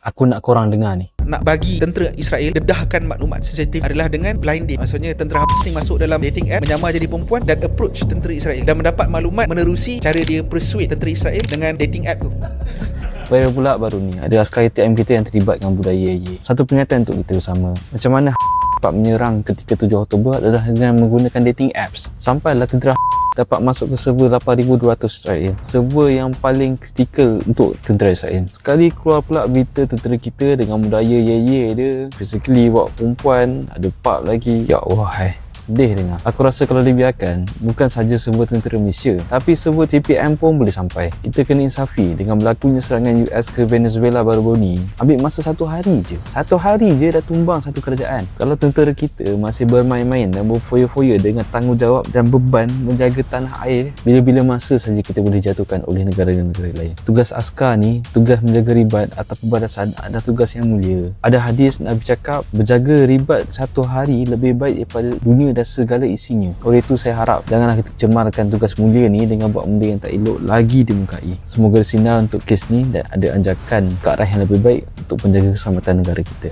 Aku nak korang dengar ni. Nak bagi tentera Israel dedahkan maklumat sensitif adalah dengan blind date. Maksudnya tentera Hamas ni masuk dalam dating app, menyamar jadi perempuan dan approach tentera Israel dan mendapat maklumat menerusi cara dia persuade tentera Israel dengan dating app tu. Baru ni ada askar ATM kita yang terlibat dengan budaya ye. Satu pernyataan untuk kita bersama. Macam mana dapat menyerang ketika 7 Oktober adalah dengan menggunakan dating apps. Sampailah tentera dapat masuk ke server 8200 Israel, server yang paling kritikal untuk tentera Israel. Sekali keluar pula berita tentera kita dengan budaya ye dia, physically bawa perempuan, ada pub lagi. Ya Allah, sedih dengar. Aku rasa kalau dibiarkan, bukan saja server tentera Malaysia, tapi server TPM pun boleh sampai. Kita kena insafi dengan berlakunya serangan US ke Venezuela baru-baru ni. Ambil masa 1 hari je. 1 hari je dah tumbang satu kerajaan. Kalau tentera kita masih bermain-main dan berfoya-foya dengan tanggungjawab dan beban menjaga tanah air, bila-bila masa saja kita boleh jatuhkan oleh negara-negara lain. Tugas askar ni, tugas menjaga ribat atau perbadasan adalah tugas yang mulia. Ada hadis Nabi cakap, berjaga ribat 1 hari lebih baik daripada dunia dan segala isinya. Oleh itu saya harap janganlah kita cemarkan tugas mulia ni dengan buat benda yang tak elok lagi dimukai. Semoga bersinar untuk kes ni dan ada anjakan ke arah yang lebih baik untuk penjaga keselamatan negara kita.